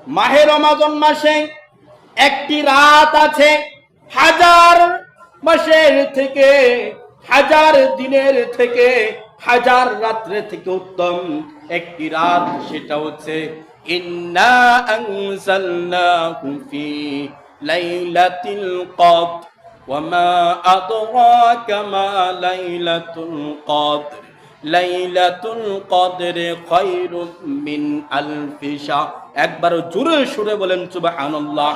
মাহে রমাদান মাসে একটি রাত আছে হাজার মাসের থেকে, হাজার দিনের থেকে, হাজার রাত্রে থেকে উত্তম একটি রাত, সেটা হচ্ছে ইন্না আনজালনাহু ফি লাইলাতিল কদর ওয়া মা আদরাকা মা লাইলাতুল কদর লাইলাতুল কদরে খায়রুম মিন আলফি শাহর। একবার জোরে সুরে বলেন সুবহানাল্লাহ।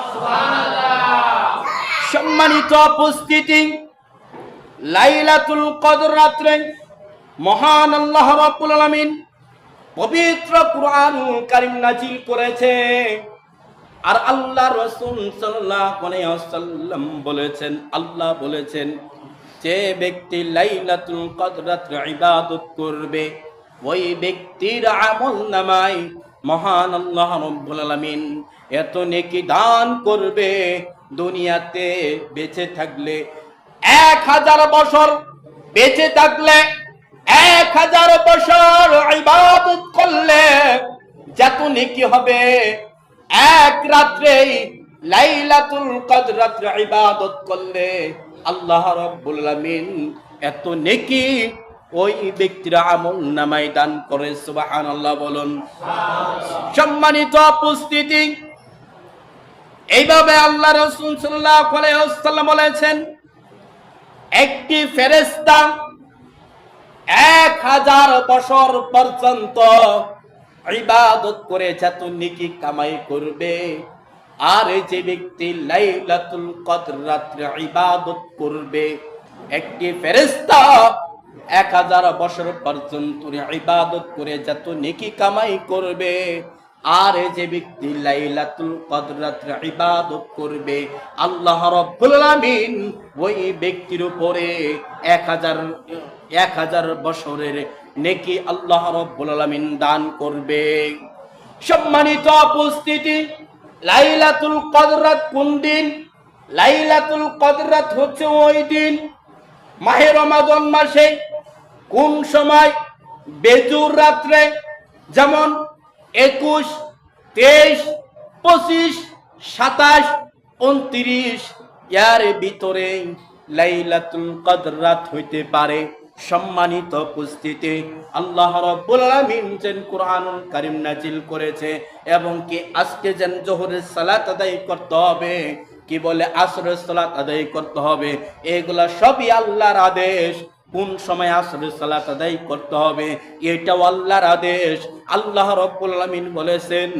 সম্মানিত উপস্থিতি, লাইলাতুল কদর রাত্রে মহান আল্লাহ রাব্বুল আলামিন পবিত্র কুরআনুল কারীম নাযিল করেছে। আর আল্লাহ রাসূল সাল্লাল্লাহু আলাইহি ওয়াসাল্লাম বলেছেন, আল্লাহ বলেছেন, যে ব্যক্তি লাইলাতুল কদর রাত্রে ইবাদত করবে ওই ব্যক্তির আমলনামায় মহান আল্লাহ রাব্বুল আলামিন এত নেকি দান করবে, দুনিয়াতে বেঁচে থাকলে 1000 বছর, বেঁচে থাকলে 1000 বছর ইবাদত করলে যত নেকি হবে, এক রাত্রেই লাইলাতুল কদর রাত্রে ইবাদত করলে আল্লাহ রাব্বুল আলামিন এত নেকি ওই ব্যক্তির আমলনামায় দান করে। সুবহানাল্লাহ বলুন। সম্মানিত উপস্থিতি, এইভাবে আল্লাহ রাসূল সাল্লাল্লাহু আলাইহি ওয়াসাল্লাম বলেছেন, একটি ফেরেশতা 1000 বছর পর্যন্ত ইবাদত করে যত নেকি কামাই করবে, আর এই যে ব্যক্তি লাইলাতুল কদর রাত্রে ইবাদত করবে, একটি ফেরেশতা 1000 বছর পর্যন্ত ইবাদত করে যত নেকি কামাই করবে, আর এই যে ব্যক্তি লাইলাতুল কদর রাত্রে ইবাদত করবে, আল্লাহ রাব্বুল আলামিন ওই ব্যক্তির উপরে 1000 বছরের নেকি আল্লাহ রাব্বুল আলামিন দান করবে। সম্মানিত উপস্থিতি, লাইলাতুল কদর রাত কোন দিন? লাইলাতুল কদর রাত হচ্ছে ওই দিন মাহে রমাদান মাসে। কোন সময়? বেজুর রাত্রে, যেমন 21, 23, 25, 27, 29 এর ভিতরে লাইলাতুল কদর রাত হইতে পারে। সম্মানিত উপস্থিতি, আল্লাহ রাব্বুল আলামিন যেন কুরআনুল কারীম নাযিল করেছে, এবং কি আজকে যেন যোহরের সালাত আদায় করতে হবে, কি বলে আসরের সালাত আদায় করতে হবে, এগুলা সবই আল্লাহর আদেশ। কোন সময় আসরের সালাত আদায় করতে হবে এটাও আল্লাহর আদেশ। আল্লাহ রাব্বুল আলামিন বলেছেন,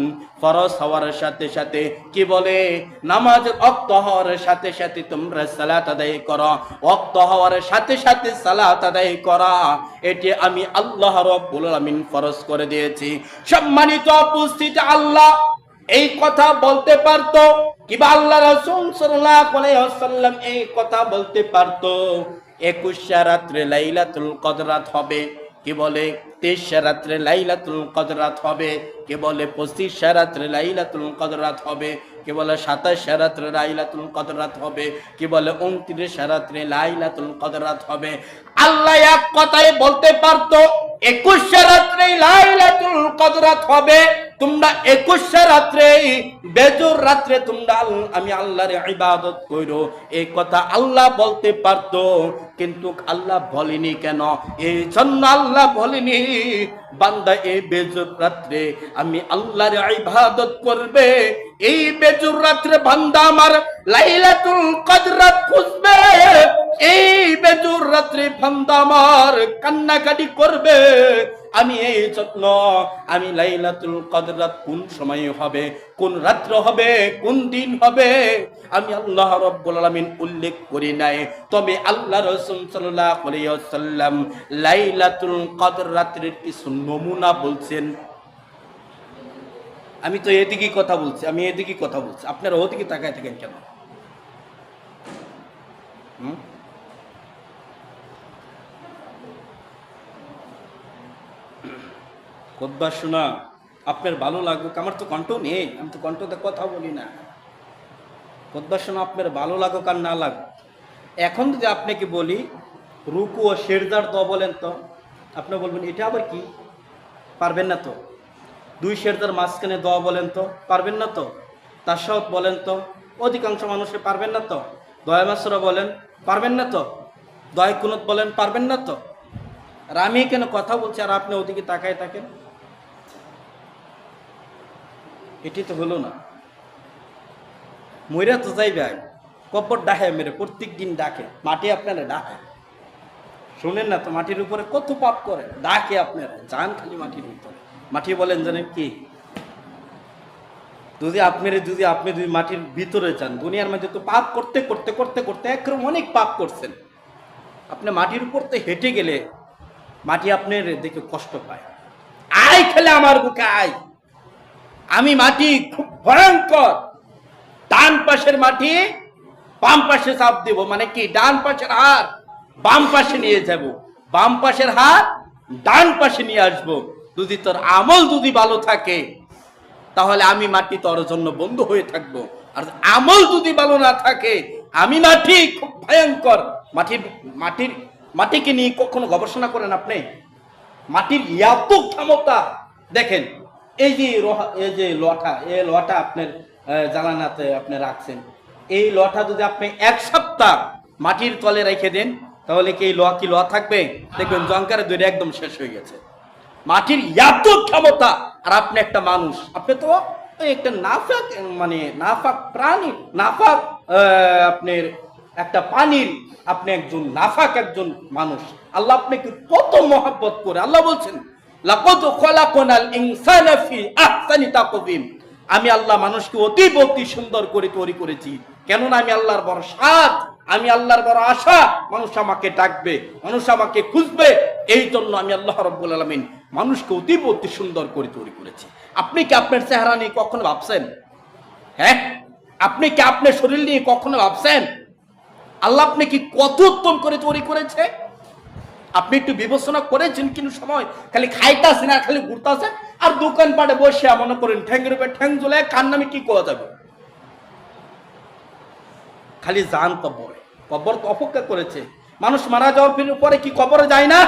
ফরজ হওয়ার সাথে সাথে, কি বলে, নামাজের ওয়াক্ত হওয়ার সাথে সাথে তোমরা সালাত আদায় করো, ওয়াক্ত হওয়ার সাথে সাথে সালাত আদায় করা, এটি আমি আল্লাহ রাব্বুল আলামিন ফরজ করে দিয়েছি। সম্মানিত উপস্থিতি, আল্লাহ এই কথা বলতে পারতো, কিংবা আল্লাহ রাসূল সাল্লাল্লাহু আলাইহি ওয়াসাল্লাম এই কথা বলতে পারতো, 21 রাত্রে লাইলাতুল কদর রাত হবে, কি বলে 23 রাত্রে লাইলাতুল কদর রাত হবে, কে বলে 25 রাত্রে লাইলাতুল কদর রাত হবে, কে বলে 27 রাত্রে লাইলাতুল কদর রাত হবে, কি বলে 29 রাত্রে লাইলাতুল কদর রাত হবে। আল্লাহ এক কথায় বলতে পারতো 21 রাত্রে লাইলাতুল কদর রাত হবে, তোমরা 21 রাত্রে বেজুর রাত্রে তোমরা আমি আল্লাহর ইবাদত করো, এই কথা আল্লাহ বলতে পারতো, কিন্তু আল্লাহ বলেনি। কেন? এই জন্য আল্লাহ বলেনি, বান্দা এই বেজুর রাত্রে আমি আল্লাহর ইবাদত করবে, এই বেজুর রাত্রে বান্দা আমার লাইলাতুল কদর রাত খুঁজবে, এই বেজুর রাত্রে বান্দা আমার কান্নাকাটি করবে। আমি এই জন্য আমি লাইলাতুল কদর রাত কোন সময় হবে, কোন রাত্র হবে, কোন দিন হবে, আমি আল্লাহ রাব্বুল আলামিন উল্লেখ করি নাই। তবে আল্লাহ রাসূল সাল্লাল্লাহু আলাইহি ওয়াসাল্লাম লাইলাতুল কদর রাত্রের কিছু নমুনা বলছেন। আমি তো এদিকে কথা বলছি, আপনারা ওদিকে তাকায় থাকেন কেন? খুতবা শোনা আপনার ভালো লাগবে, আমার তো কণ্ঠ নেই, আমি তো কণ্ঠতে কথা বলি না। খুতবা শোনা আপনার ভালো লাগুক আর না লাগুক, এখন যদি আপনাকে বলি রুকু ও সেজদার দোয়া বলেন, তো আপনি বলবেন এটা আবার কি? পারবেন না তো। দুই সেজদার মাঝখানে দোয়া বলেন তো, পারবেন না তো? তাশাহুদ বলেন তো, অধিকাংশ মানুষে পারবেন না তো? দোয়া মাসুরা বলেন, পারবেন না তো? দোয়া কুনুত বলেন, পারবেন না তো? আর আমি কেন কথা বলছি আর আপনি ওদিকে তাকায় থাকেন? এটি তো হলো না। মইরা তো যাইবে, কবর ডাকে মেরে, প্রত্যেক দিন ডাকে, মাটি আপনারা ডাকে, শুনেন না তো? মাটির উপরে কত পাপ করে, ডাকে আপনারা, যান খালি মাটির ভিতরে। মাটি বলেন জানেন কি? যদি আপনি মাটির ভিতরে যান, দুনিয়ার মধ্যে তো পাপ করতে করতে করতে করতে একরকম অনেক পাপ করছেন, আপনি মাটির উপর তো হেঁটে গেলে মাটি আপনার দেখে কষ্ট পায়। আয় খেলে আমার বুকে আয়, আমি মাটি খুব ভয়ঙ্কর, ডান পাশের মাটি বাম পাশে চাপ দেব, মানে কি ডান পাশের হাত বাম পাশে নিয়ে যাব, বাম পাশের হাত ডান পাশে নিয়ে আসবো। যদি তোর আমল যদি ভালো থাকে তাহলে আমি মাটি তোর জন্য বন্ধু হয়ে থাকবো, আর আমল যদি ভালো না থাকে আমি মাটি খুব ভয়ঙ্কর। মাটিকে নিয়ে কখনো গবেষণা করেন আপনি? মাটির এত ক্ষমতা দেখেন। এই যে লোহাটা, এই লোহাটা আপনার জানালাতে আপনি রাখছেন, এই লোহাটা যদি আপনি এক সপ্তাহ মাটির তলে রেখে দেন তাহলে কি এই লোহা কি লোহা থাকবে? দেখবেন জঙ্কারে ধরে একদম শেষ হয়ে গেছে। মাটির এত ক্ষমতা, আর আপনি একটা মানুষ, আপনি তো একটা নাফাক, মানে নাফাক প্রাণী, নাফাক আপনার একটা পানির, আপনি একজন নাফাক একজন মানুষ। আল্লাহ আপনাকে কত মহব্বত করে, আল্লাহ বলছেন লাকাদ খালাকনাল ইনসানা ফি আহসানি তাকওয়িম, আমি আল্লাহ মানুষকে অতি সুন্দর করে তৈরি করেছি। কেননা আমি আল্লাহর বড় সাধ, আমি আল্লাহর বড় আশা, মানুষ আমাকে ডাকবে, মানুষ আমাকে খুঁজবে, এই জন্য আমি আল্লাহ রাব্বুল আলামিন মানুষকে অতি সুন্দর করে তৈরি করেছি। আপনি কি আপনার চেহারা নিয়ে কখনো ভাবছেন? হ্যাঁ, আপনি কি আপনার শরীর নিয়ে কখনো ভাবছেন আল্লাহ আপনি কি কত উত্তম করে তৈরি করেছে? আপনি একটু বিবেচনা করেছেন? কিন্তু সময় খালি খাইতেছেন আর খালি ঘুরতেছেন, আর দোকানপাটে বসে মনে করেন ঠ্যাংয়ের উপরে ঠ্যাং ঝুলে কার নামে কি করা যাবে? খালি যান কবরে, কবর তো অপেক্ষা করেছে। মানুষ মারা যাওয়ার পরে কি কবরে যায় না?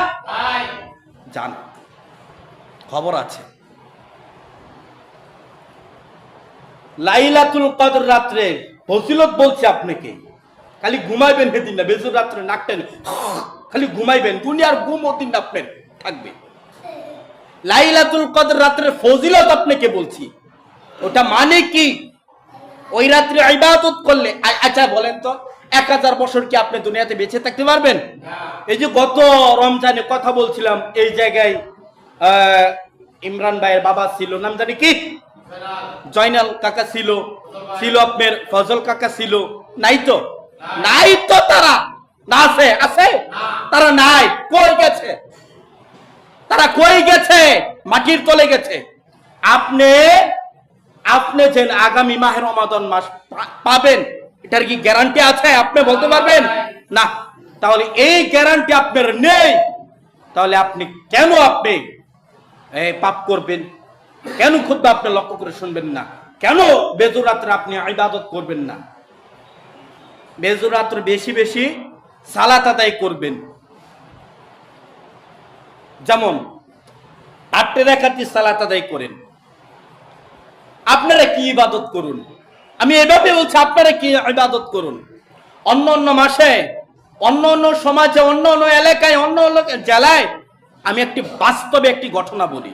যান, খবর আছে। লাইলাতুল কদর রাত্রে ফজিলত বলছে আপনাকে, খালি ঘুমাইবেন সেদিন না, বেজুর রাত্রে নাকটেন খালি ঘুমাইবেন, দুনিয়ার ঘুম ওদিন আপনার থাকবে। লাইলাতুল কদর রাত্রের ফজিলত আপনাকে বলছি, ওটা মানে কি? ওই রাত্রে ইবাদত করলে, আচ্ছা বলেন তো 1000 বছর কি আপনি দুনিয়াতে বেঁচে থাকতে পারবেন? এই যে গত রমজানে কথা বলছিলাম, এই জায়গায় ইমরান ভাইয়ের বাবা ছিল, নাম জানি কি, জয়নাল কাকা ছিল, আপনার ফজল কাকা ছিল, নাই তো? নাই তো, তারা না আছে? আছে? তারা নাই, কই গেছে? তারা কই গেছে? মাটির তলে গেছে। আপনি যে আগামী মাহে রমাদান মাস পাবেন, এটার কি গ্যারান্টি আছে? আপনি বলতে পারবেন না? তাহলে এই গ্যারান্টি আপনার নেই, তাহলে আপনি কেন পাপ করবেন? কেন খুতবা আপনি লক্ষ্য করে শুনবেন না? কেন বেজুর রাত্রে আপনি ইবাদত করবেন না? বেজুর রাত্রে বেশি সালাত আদায় করবেন। যেমন 8 রাকাতি সালাত আদায় করেন। আপনারা কি ইবাদত করুন, আমি এভাবে বলছি, আপনারা কি ইবাদত করুন। অন্য মাসে, অন্য সমাজে, অন্য এলাকায়, অন্য জেলায়, আমি বাস্তবে একটি ঘটনা বলি।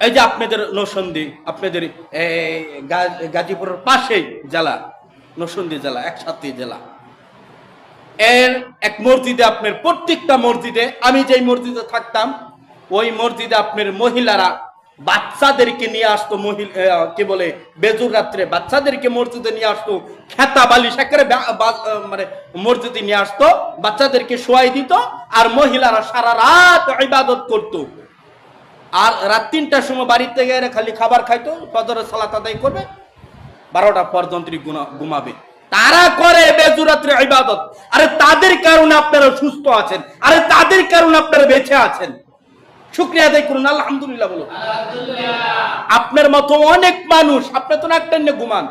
এই যে আপনাদের নরসিংদী, আপনাদের গাজীপুরের পাশে জেলা, নরসিংদী জেলা, একসাথে জেলা, এর এক মসজিদে, আপনার প্রত্যেকটা মসজিদে, আমি যেই মসজিদে থাকতাম ওই মসজিদে আপনার মহিলারা বাচ্চাদেরকে নিয়ে আসতো, কি বলে, বেজুর রাত্রে বাচ্চাদেরকে মসজিদে নিয়ে আসতো, খেতা বালিশ একেবারে মানে মসজিদে নিয়ে আসতো, বাচ্চাদেরকে শোয়াই দিত, আর মহিলারা সারা রাত ইবাদত করতো। আর রাত 3টার সময় বাড়িতে গিয়ে খালি খাবার খাইতো, ফজরের সালাত আদায় করবে, 12টা পর্যন্ত ঘুমাবে। তারা করে বেজুর রাত্রে ইবাদত। আরে তাদের কারণে আপনারা সুস্থ আছেন, আরে তাদের কারণে আপনারা বেঁচে আছেন। শুকরিয়া আদায় করুন, আলহামদুলিল্লাহ বলুন। আপনার মতো অনেক মানুষ, আপনি তো একটা ঘুমান,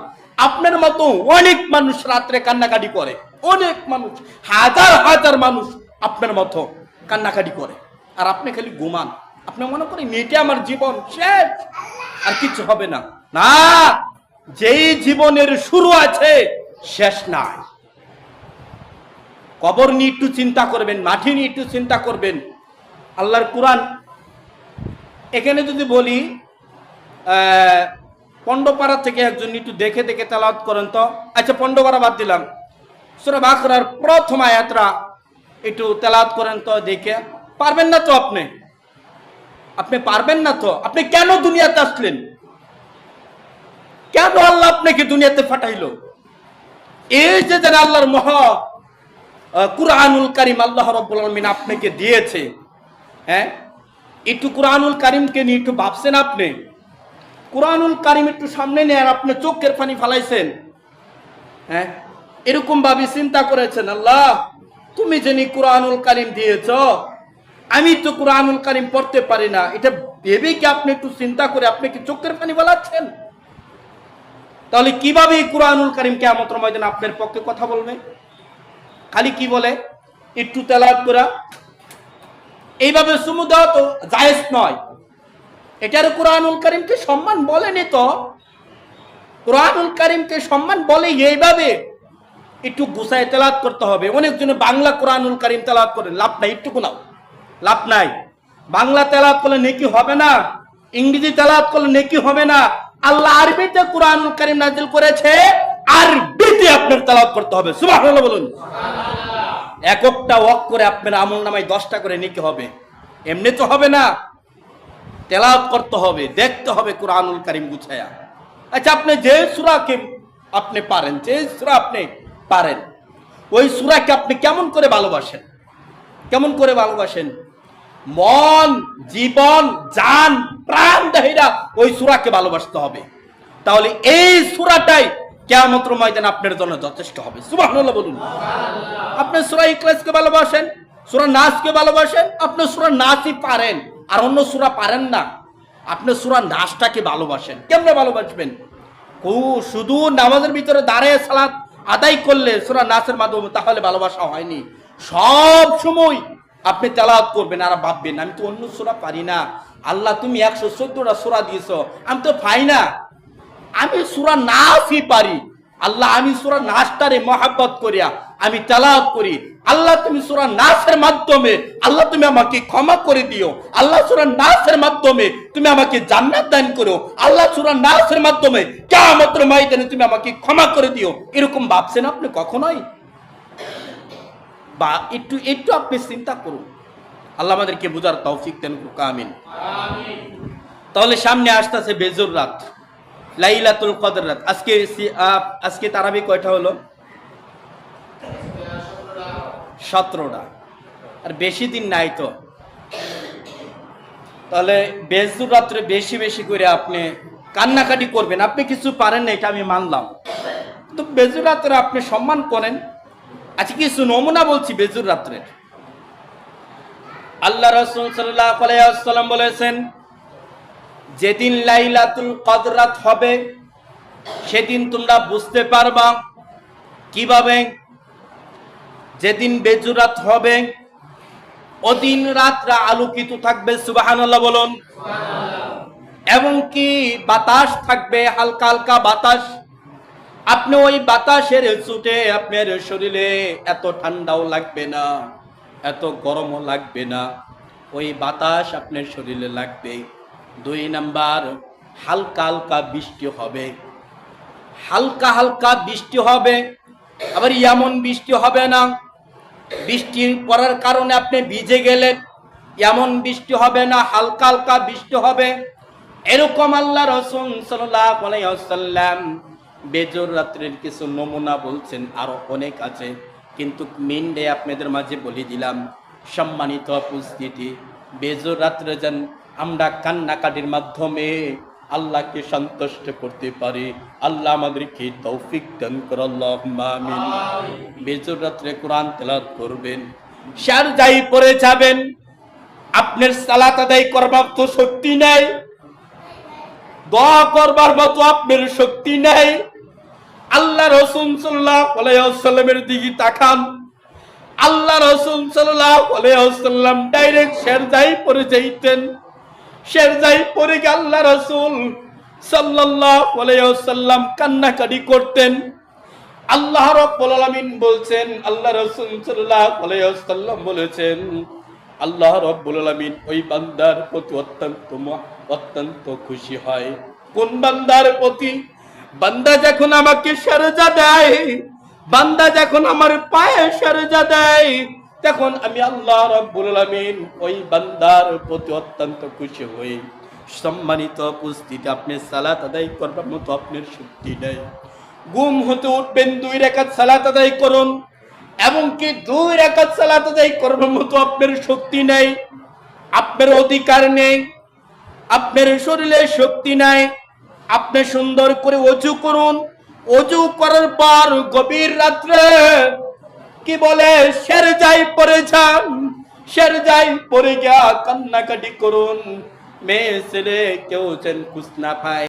আপনার মতো অনেক মানুষ রাত্রে কান্নাকাটি করে, অনেক মানুষ, হাজার মানুষ আপনার মতো কান্নাকাটি করে, আর আপনি খালি ঘুমান। আপনি মনে করেন এটা আমার জীবন শেষ, আর কিছু হবে না। না, যেই জীবনের শুরু আছে শেষ নাই। কবর নিয়ে একটু চিন্তা করবেন, মাটি নিয়ে একটু চিন্তা করবেন। আল্লাহর কোরআন এখানে যদি বলি পণ্ডপাড়া থেকে একজন একটু দেখে দেখে তেলাওয়াত করেন তো। আচ্ছা, পণ্ডপাড়া বাদ দিলাম, সূরা বাকারার প্রথম আয়াতটা একটু তেলাওয়াত করেন তো দেখে। পারবেন না তো আপনি? আপনি পারবেন না তো? আপনি কেন দুনিয়াতে আসলেন? কেন আল্লাহ আপনাকে দুনিয়াতে পাঠাইলো? এই যে যেন আল্লাহর মহা কুরআনুল কারীম আল্লাহ রাব্বুল আলামিন আপনাকে দিয়েছে, হ্যাঁ, একটু কুরআনুল কারীমকে নিয়ে একটু ভাবছেন আপনি? কুরআনুল কারীম একটু সামনে নিয়ে আপনি চোখের পানি ফালাইছেন, হ্যাঁ, এরকম ভাবে চিন্তা করেছেন, আল্লাহ তুমি যিনি কুরআনুল কারীম দিয়েছ, আমি তো কুরআনুল কারীম পড়তে পারি না, এটা ভেবে কি আপনি একটু চিন্তা করে আপনি কি চোখের পানি ফলাচ্ছেন? তাহলে কিভাবে কুরআনুল কারীম কিয়ামতের ময়দানে আপনার পক্ষে কথা বলবে? খালি কি বলে একটু তেলাওয়াত করা, এইভাবে সুমু দেওয়া তো জায়েজ নয়। এটার কুরআনুল কারীমকে সম্মান বলেনি তো। কুরআনুল কারীমকে সম্মান বলে এইভাবে একটু গুছায় তেলাওয়াত করতে হবে। অনেকজনে বাংলা কুরআনুল কারীম তেলাওয়াত করেন, লাভ নাই, একটু নাও, লাভ নাই। বাংলা তেলাওয়াত করলে নেকি হবে না, ইংরেজি তেলাওয়াত করলে নেকি হবে না। আল্লাহ আরবিতে কুরআনুল কারীম নাযিল করেছে, আরবিতে আপনার তেলাওয়াত করতে হবে। সুবহানাল্লাহ বলুন। এক একটা অক্ষরে আপনার আমলনামায় 10টা করে নেকি হবে, এমনি তো হবে না। তেলাওয়াত করতে হবে, দেখতে হবে কুরআনুল কারীম গুছায়া। আচ্ছা, আপনি যে সূরাকে আপনি পারেন, যে সূরা আপনি পারেন, ওই সূরাকে আপনি কেমন করে ভালোবাসেন? কেমন করে ভালোবাসেন? মন, জীবন, জান, প্রাণ দেহিরা ওই সূরাকে ভালোবাসতে হবে। তাহলে এই সূরাটাই কিয়ামতের ময়দানে আপনার জন্য যথেষ্ট হবে। সুবহানাল্লাহ বলুন। আপনি সূরা ইখলাসকে ভালোবাসেন, সূরা নাসকে ভালোবাসেন, আপনি সূরা নাসই পারেন আর অন্য সূরা পারেন না, আপনি সূরা নাসটাকে ভালোবাসেন। কেমনে ভালোবাসবেন? শুধু নামাজের ভিতরে দাঁড়িয়ে সালাত আদায় করলে সূরা নাসের মাধ্যমে তাহলে ভালোবাসা হয়নি। সব সময় আপনি তেলাওয়াত করবেন আর ভাববেন, আমি তো অন্য সূরা পারি না, আল্লাহ তুমি 114টা সূরা দিয়েছো, আমি তো পাই না, আমি সূরা নাসই পারি। আল্লাহ আমি সূরা নাসটারে মহব্বত করিয়া আমি তেলাওয়াত করি। আল্লাহ তুমি সূরা নাসের মাধ্যমে আল্লাহ তুমি আমাকে ক্ষমা করে দিও। আল্লাহ সূরা নাসের মাধ্যমে তুমি আমাকে জান্নাত দান করো। আল্লাহ সূরা নাসের মাধ্যমে কিয়ামতের ময়দানে তুমি আমাকে ক্ষমা করে দিও। এরকম ভাবছেন আপনি কখনোই? বা একটু একটু আপনি চিন্তা করুন। আল্লাহ আমাদেরকে বুঝার তৌফিক দেন, আমিন। তাহলে সামনে আসতেছে বেজর রাত, লাইলাতুল কদর রাত। আজকে তারাবি কয়টা হলো? 17টা, আর বেশি দিন নাই তো। তাহলে বেজর রাত্রে বেশি বেশি করে আপনি কান্নাকাটি করবেন। আপনি কিছু পারেন না, এটা আমি মানলাম, তো বেজর রাত্রে আপনি সম্মান করেন। আচ্ছা, কিছু নমুনা বলছি বেজর রাত্রের। আল্লাহ রাসূল সাল্লাল্লাহু আলাইহি ওয়াসাল্লাম বলেছেন, যেদিন লাইলাতুল কদর রাত হবে সেদিন তোমরা বুঝতে পারবা। কিভাবে? যেদিন বেজর রাত হবে ওদিন রাতটা আলোকিত থাকবে, সুবহানাল্লাহ বলুন। এবং কি বাতাস থাকবে, হালকা হালকা বাতাস। আপনি ওই বাতাসের ছুটে আপনার শরীরে এত ঠান্ডাও লাগবে না, এত গরমও লাগবে না, ওই বাতাস আপনার শরীরে লাগবে। 2 নাম্বার, হালকা হালকা বৃষ্টি হবে, হালকা হালকা বৃষ্টি হবে। আবার এমন বৃষ্টি হবে না বৃষ্টি পড়ার কারণে আপনি ভিজে গেলেন, এমন বৃষ্টি হবে না, হালকা হালকা বৃষ্টি হবে। এরকম আল্লাহ রাসূল সাল্লাল্লাহু আলাইহি ওয়াসাল্লাম বেজর রাত্রের কিছু নমুনা বলছেন, আরো অনেক আছে, কিন্তু মেনডে আপনাদের মাঝে বলে দিলাম। সম্মানিত উপস্থিতি, বেজর রাত্রে যেন আমরা কান্নাকাটির মাধ্যমে আল্লাহকে সন্তুষ্ট করতে পারি, আল্লাহ আমাদেরকে তৌফিক দান করুন, আল্লাহুম্মা আমিন। বেজর রাত্রে কোরআন তেলাওয়াত করবেন, সারজাই পড়ে যাবেন। আপনার সালাত আদায় করবার তো শক্তি নাই, দোয়া করবার মতো আপনার শক্তি নাই। আল্লাহ রাসূল সাল্লাল্লাহু আলাইহি ওয়াসাল্লামের দিকে তাকান। আল্লাহ রাসূল সাল্লাল্লাহু আলাইহি ওয়াসাল্লাম ডাইরেক্ট সারজাই পড়ে যাইতেন। সেজদায় পড়ে গিয়ে আল্লাহ রাসূল সাল্লাল্লাহু আলাইহি ওয়াসাল্লাম কান্নাকাটি করতেন। আল্লাহ রাব্বুল আলামিন বলছেন, আল্লাহ রাসূল সাল্লাল্লাহু আলাইহি ওয়াসাল্লাম বলেছেন, আল্লাহ রাব্বুল আলামিন ওই বান্দার প্রতি অত্যন্ত খুশি হয়। কোন বান্দার প্রতি? বান্দা যখন আমাকে সেজদা দেয়, বান্দা যখন আমার পায়ে সেজদা দেয়, তখন আমি আল্লাহ রাব্বুল আলামিন ওই বান্দার প্রতি অত্যন্ত খুশি হই। সম্মানিত উপস্থিতি, আপনি সালাত আদায় করবার মতো আপনার শক্তি নেই। ঘুম হতে উঠবেন, 2 রাকাত সালাত আদায় করুন, এমনকি 2 রাকাত সালাত আদায় করবার মতো আপনার শক্তি নেই, আপনার অধিকার নেই, আপনার শরীরে শক্তি নাই। আপনি সুন্দর করে ওযু করুন, ওযু করার পর গভীর রাত্রে কি বলে সেজদায় পড়ে যান, সেজদায় পড়ে গিয়া কান্নাকাটি করুন। মেয়ে ছেলে কেউ যেন খুশ না পায়।